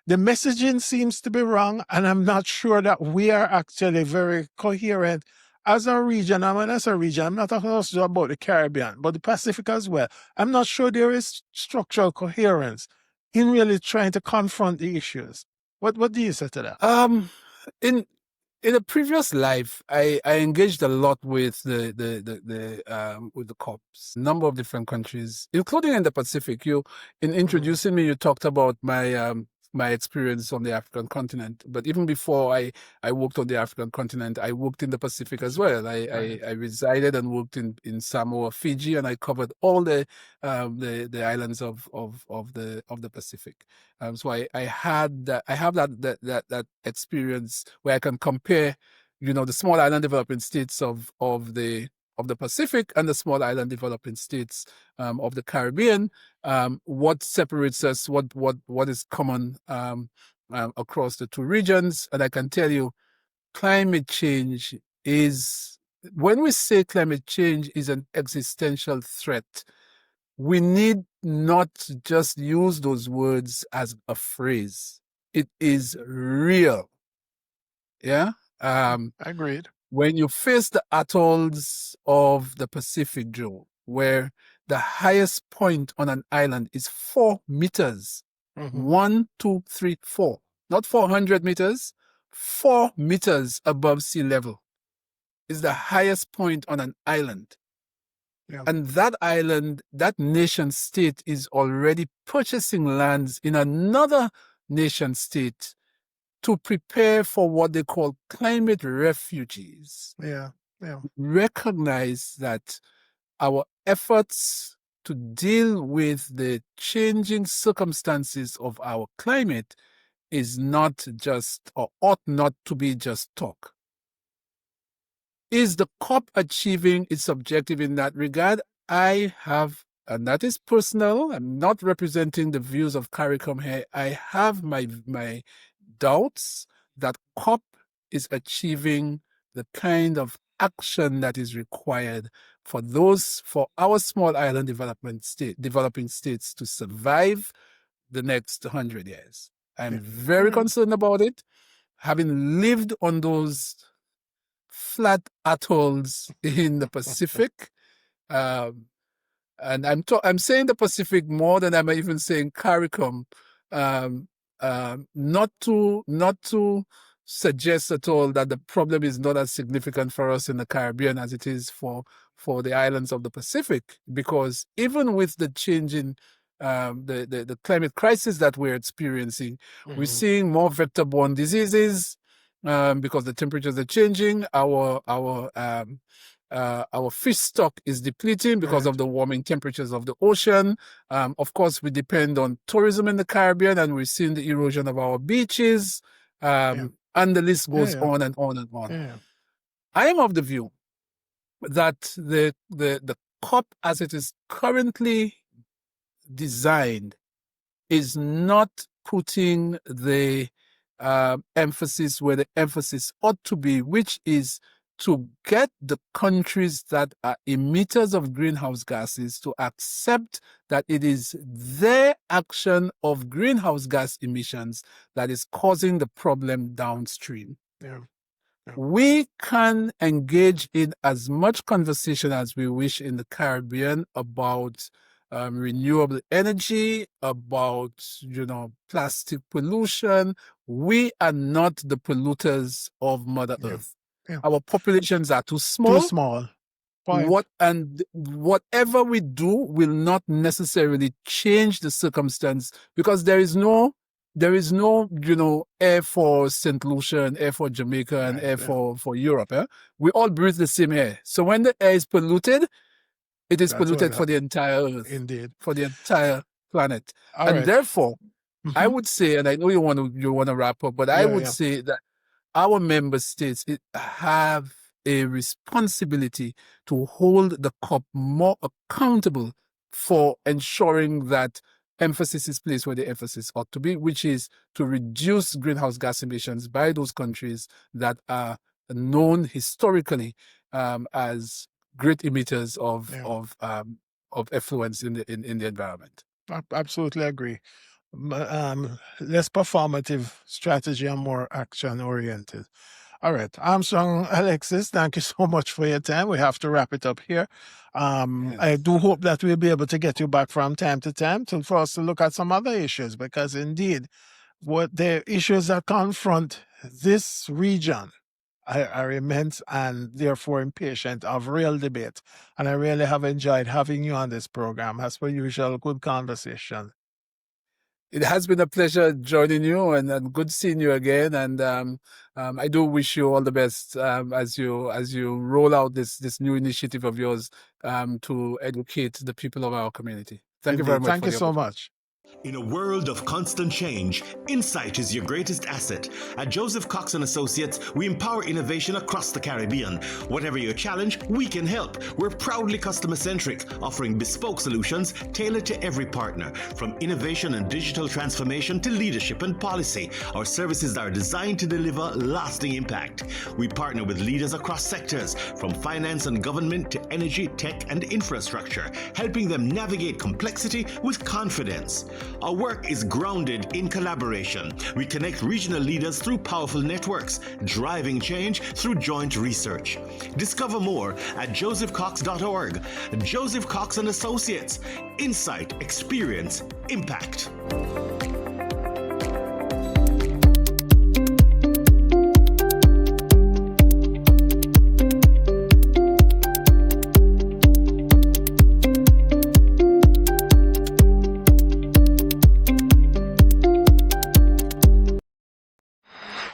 the messaging seems to be wrong, and I'm not sure that we are actually very coherent as a region. And when I say region, I'm not talking also about the Caribbean, but the Pacific as well. I'm not sure there is structural coherence in really trying to confront the issues. What do you say to that? In a previous life, I engaged a lot with the COPs, number of different countries, including in the Pacific. In introducing me, you talked about my experience on the African continent. But even before I worked on the African continent, I worked in the Pacific as well. I resided and worked in Samoa, Fiji, and I covered all the islands of the Pacific. So I have that experience where I can compare, the small island developing states of the Pacific and the small island developing states of the Caribbean. What separates us? What is common across the two regions? And I can tell you, climate change is. When we say climate change is an existential threat, we need not just use those words as a phrase. It is real. Yeah. Agreed. When you face the atolls of the Pacific, Joe, where the highest point on an island is 4 meters, 1, 2, 3, 4, not 400 meters, 4 meters above sea level is the highest point on an island. Yeah. And that island, that nation state is already purchasing lands in another nation state to prepare for what they call climate refugees. Yeah. Recognize that our efforts to deal with the changing circumstances of our climate is not just, or ought not to be just talk. Is the COP achieving its objective in that regard? I have, and that is personal, I'm not representing the views of CARICOM here, I have my doubts that COP is achieving the kind of action that is required for our small island developing states to survive the next 100 years. I'm very concerned about it. Having lived on those flat atolls in the Pacific, and I'm saying the Pacific more than I'm even saying CARICOM, not to suggest at all that the problem is not as significant for us in the Caribbean as it is for the islands of the Pacific, because even with the changing the climate crisis that we're experiencing, we're seeing more vector-borne diseases because the temperatures are changing. Our our fish stock is depleting because of the warming temperatures of the ocean. Of course, we depend on tourism in the Caribbean, and we're seeing the erosion of our beaches, and the list goes on and on and on. I am of the view that the COP as it is currently designed is not putting the emphasis where the emphasis ought to be, which is to get the countries that are emitters of greenhouse gases to accept that it is their action of greenhouse gas emissions that is causing the problem downstream. We can engage in as much conversation as we wish in the Caribbean about renewable energy, about plastic pollution. We are not the polluters of Mother Earth. Our populations are too small. Too small. Whatever we do will not necessarily change the circumstance, because there is no air for St. Lucia and air for Jamaica and air for Europe. We all breathe the same air. So when the air is polluted, it is polluted for the entire Earth. Indeed. For the entire planet. Therefore, I would say, and I know you want to wrap up, but I would say that our member states have a responsibility to hold the COP more accountable for ensuring that emphasis is placed where the emphasis ought to be, which is to reduce greenhouse gas emissions by those countries that are known historically as great emitters of effluents in the environment. I absolutely agree. Less performative strategy and more action oriented. All right, Armstrong Alexis, thank you so much for your time. We have to wrap it up here. I do hope that we'll be able to get you back from time to time for us to look at some other issues, because indeed, what the issues that confront this region are immense and therefore impatient of real debate. And I really have enjoyed having you on this program. As per usual, good conversation. It has been a pleasure joining you, and good seeing you again. And I do wish you all the best as you roll out this new initiative of yours to educate the people of our community. Thank you very much. Thank you so much. In a world of constant change, insight is your greatest asset. At Joseph Cox & Associates, we empower innovation across the Caribbean. Whatever your challenge, we can help. We're proudly customer-centric, offering bespoke solutions tailored to every partner. From innovation and digital transformation to leadership and policy, our services are designed to deliver lasting impact. We partner with leaders across sectors, from finance and government to energy, tech, and infrastructure, helping them navigate complexity with confidence. Our work is grounded in collaboration. We connect regional leaders through powerful networks, driving change through joint research. Discover more at josephcox.org. Joseph Cox & Associates. Insight, experience, impact.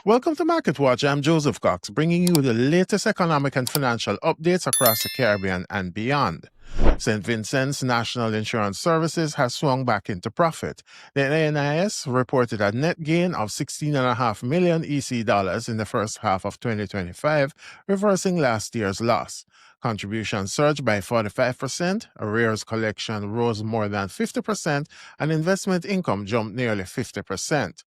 Welcome to Market Watch. I'm Joseph Cox, bringing you the latest economic and financial updates across the Caribbean and beyond. St. Vincent's National Insurance Services has swung back into profit. The NIS reported a net gain of $16.5 million EC dollars in the first half of 2025, reversing last year's loss. Contributions surged by 45%, arrears collection rose more than 50%, and investment income jumped nearly 50%.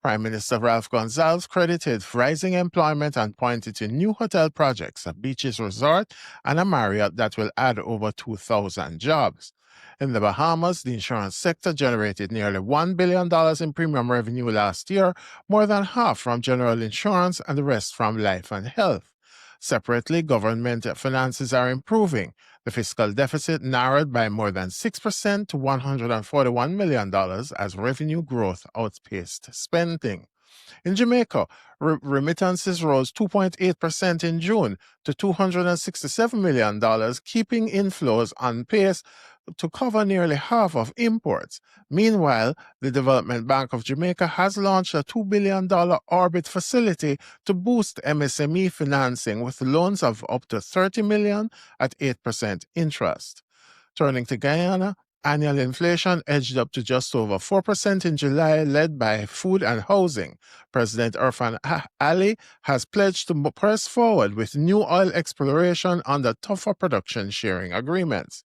Prime Minister Ralph Gonsalves credited rising employment and pointed to new hotel projects, a beaches resort, and a Marriott that will add over 2,000 jobs. In the Bahamas, the insurance sector generated nearly $1 billion in premium revenue last year, more than half from general insurance and the rest from life and health. Separately, government finances are improving. The fiscal deficit narrowed by more than 6% to $141 million as revenue growth outpaced spending. In Jamaica, remittances rose 2.8% in June to $267 million, keeping inflows on pace to cover nearly half of imports. Meanwhile, the Development Bank of Jamaica has launched a $2 billion Orbit facility to boost MSME financing with loans of up to $30 million at 8% interest. Turning to Guyana, annual inflation edged up to just over 4% in July, led by food and housing. President Irfan Ali has pledged to press forward with new oil exploration under tougher production sharing agreements.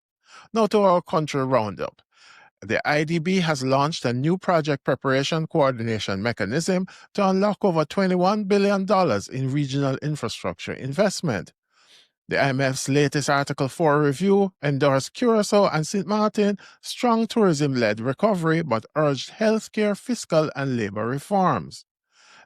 Now to our country roundup. The IDB has launched a new project preparation coordination mechanism to unlock over $21 billion in regional infrastructure investment. The IMF's latest Article 4 review endorsed Curaçao and St. Martin strong tourism-led recovery but urged healthcare, fiscal, and labor reforms.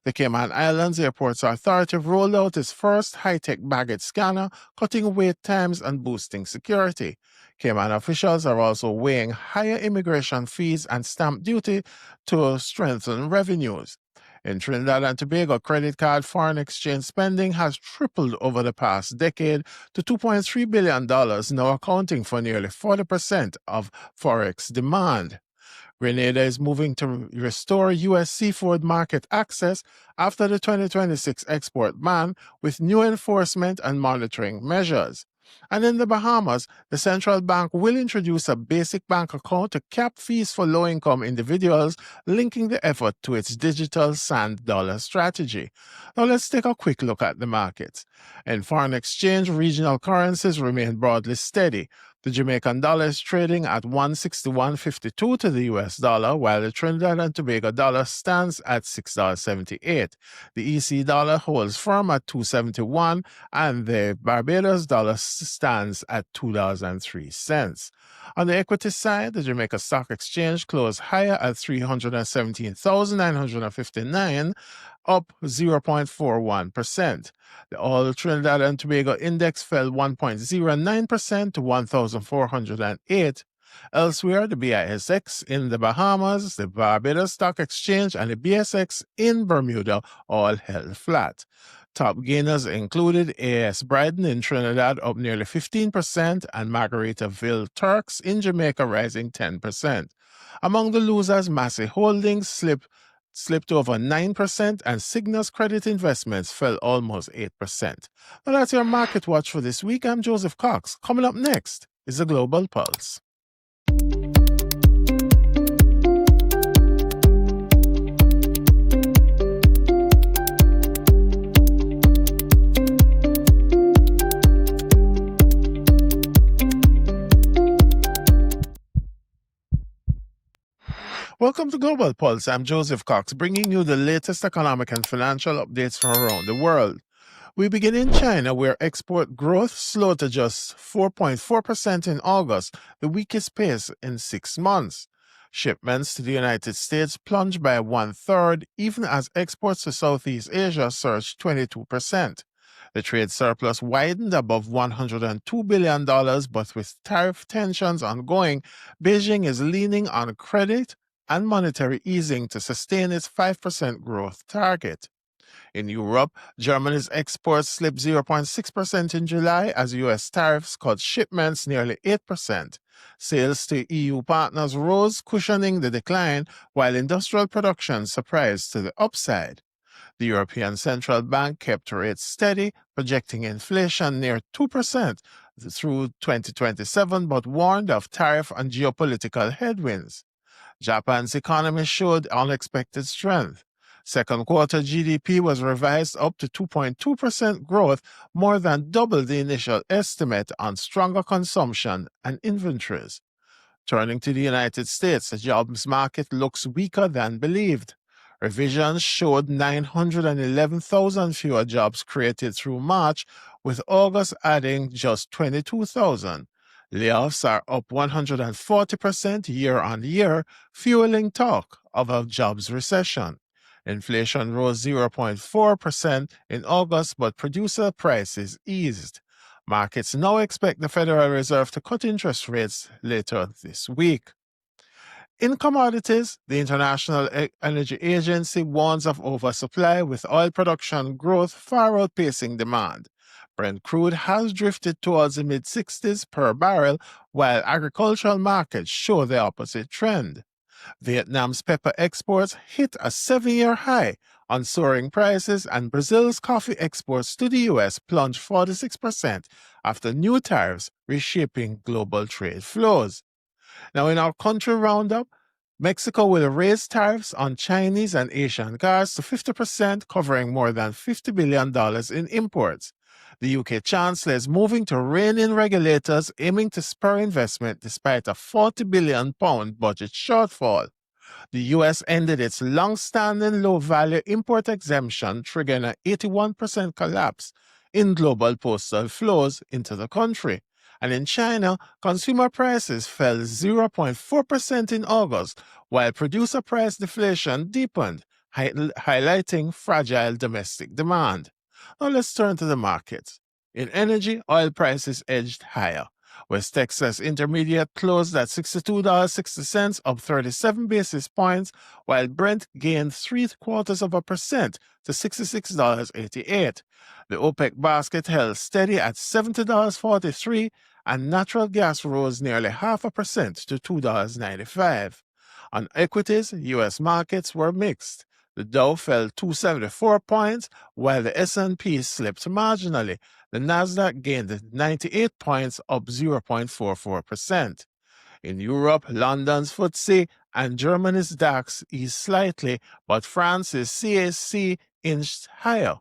The Cayman Islands Airports Authority rolled out its first high-tech baggage scanner, cutting wait times and boosting security. Cayman officials are also weighing higher immigration fees and stamp duty to strengthen revenues. In Trinidad and Tobago, credit card foreign exchange spending has tripled over the past decade to $2.3 billion, now accounting for nearly 40% of forex demand. Grenada is moving to restore U.S. seafood market access after the 2026 export ban with new enforcement and monitoring measures. And in the Bahamas, the central bank will introduce a basic bank account to cap fees for low-income individuals, linking the effort to its digital sand dollar strategy. Now let's take a quick look at the markets. In foreign exchange, regional currencies remain broadly steady. The Jamaican dollar is trading at 161.52 to the US dollar, while the Trinidad and Tobago dollar stands at $6.78. The EC dollar holds firm at $2.71, and the Barbados dollar stands at $2.03. On the equity side, the Jamaica Stock Exchange closed higher at 317,959, up 0.41%. The All Trinidad and Tobago Index fell 1.09% to 1,408. Elsewhere, the BISX in the Bahamas, the Barbados Stock Exchange, and the BSX in Bermuda all held flat. Top gainers included AS Bryden in Trinidad up nearly 15% and Margaritaville Turks in Jamaica rising 10%. Among the losers, Massey Holdings slipped over 9% and Cygnus Credit Investments fell almost 8%. Well, that's your Market Watch for this week. I'm Joseph Cox. Coming up next is the Global Pulse. Welcome to Global Pulse. I'm Joseph Cox, bringing you the latest economic and financial updates from around the world. We begin in China, where export growth slowed to just 4.4% in August, the weakest pace in 6 months. Shipments to the United States plunged by 1/3, even as exports to Southeast Asia surged 22%. The trade surplus widened above $102 billion, but with tariff tensions ongoing, Beijing is leaning on credit and monetary easing to sustain its 5% growth target. In Europe, Germany's exports slipped 0.6% in July as U.S. tariffs cut shipments nearly 8%. Sales to EU partners rose, cushioning the decline, while industrial production surprised to the upside. The European Central Bank kept rates steady, projecting inflation near 2% through 2027, but warned of tariff and geopolitical headwinds. Japan's economy showed unexpected strength. Second quarter GDP was revised up to 2.2% growth, more than double the initial estimate on stronger consumption and inventories. Turning to the United States, the jobs market looks weaker than believed. Revisions showed 911,000 fewer jobs created through March, with August adding just 22,000. Layoffs are up 140% year-on-year, fueling talk of a jobs recession. Inflation rose 0.4% in August, but producer prices eased. Markets now expect the Federal Reserve to cut interest rates later this week. In commodities, the International Energy Agency warns of oversupply with oil production growth far outpacing demand. Brent crude has drifted towards the mid-60s per barrel, while agricultural markets show the opposite trend. Vietnam's pepper exports hit a 7-year high on soaring prices, and Brazil's coffee exports to the U.S. plunged 46% after new tariffs reshaping global trade flows. Now, in our country roundup, Mexico will raise tariffs on Chinese and Asian cars to 50%, covering more than $50 billion in imports. The UK Chancellor is moving to rein in regulators aiming to spur investment despite a £40 billion budget shortfall. The U.S. ended its long-standing low-value import exemption, triggering an 81% collapse in global postal flows into the country. And in China, consumer prices fell 0.4% in August, while producer price deflation deepened, highlighting fragile domestic demand. Now let's turn to the markets. In energy, oil prices edged higher. West Texas Intermediate closed at $62.60, up 37 basis points, while Brent gained 0.75% to $66.88. The OPEC basket held steady at $70.43, and natural gas rose nearly 0.5% to $2.95. On equities, U.S. markets were mixed. The Dow fell 274 points, while the S&P slipped marginally. The Nasdaq gained 98 points, up 0.44%. In Europe, London's FTSE and Germany's DAX eased slightly, but France's CAC inched higher.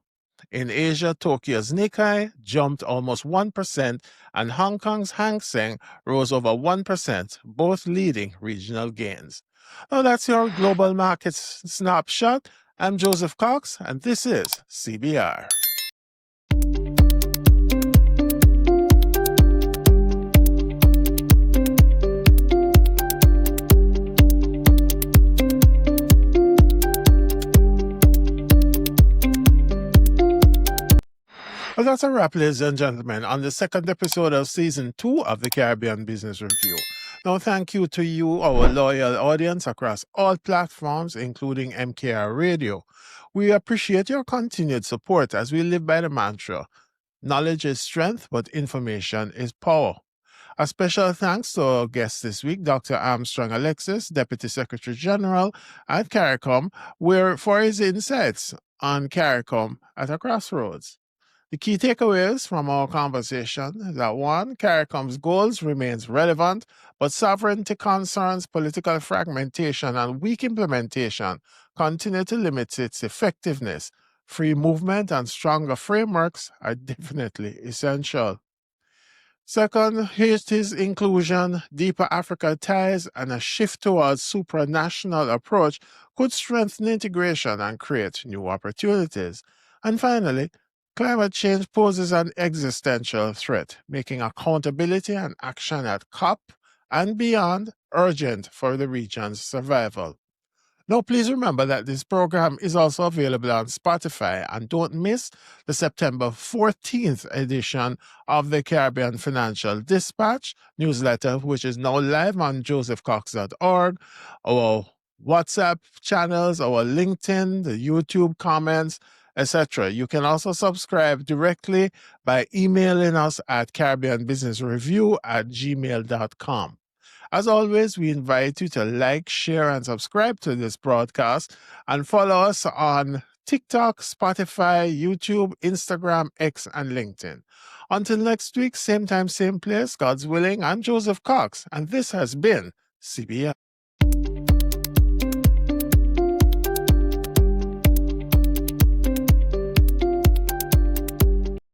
In Asia, Tokyo's Nikkei jumped almost 1%, and Hong Kong's Hang Seng rose over 1%, both leading regional gains. Now that's your global markets snapshot. I'm Joseph Cox, and this is CBR. Well, that's a wrap, ladies and gentlemen, on the second episode of Season 2 of the Caribbean Business Review. Now, thank you to you, our loyal audience across all platforms, including MKR Radio. We appreciate your continued support as we live by the mantra, knowledge is strength, but information is power. A special thanks to our guest this week, Dr. Armstrong Alexis, Deputy Secretary-General at CARICOM, for his insights on CARICOM at a crossroads. The key takeaways from our conversation that 1, CARICOM's goals remains relevant, but sovereignty concerns, political fragmentation, and weak implementation continue to limit its effectiveness. Free movement and stronger frameworks are definitely essential. Second, Haiti's inclusion, deeper Africa ties, and a shift towards supranational approach could strengthen integration and create new opportunities. And finally, climate change poses an existential threat, making accountability and action at COP and beyond urgent for the region's survival. Now, please remember that this program is also available on Spotify, and don't miss the September 14th edition of the Caribbean Financial Dispatch newsletter, which is now live on josephcox.org, our WhatsApp channels, our LinkedIn, the YouTube comments, etc. You can also subscribe directly by emailing us at caribbeanbusinessreview@gmail.com. As always, we invite you to like, share, and subscribe to this broadcast, and follow us on TikTok, Spotify, YouTube, Instagram, X, and LinkedIn. Until next week, same time, same place, God's willing, I'm Joseph Cox, and this has been CBR.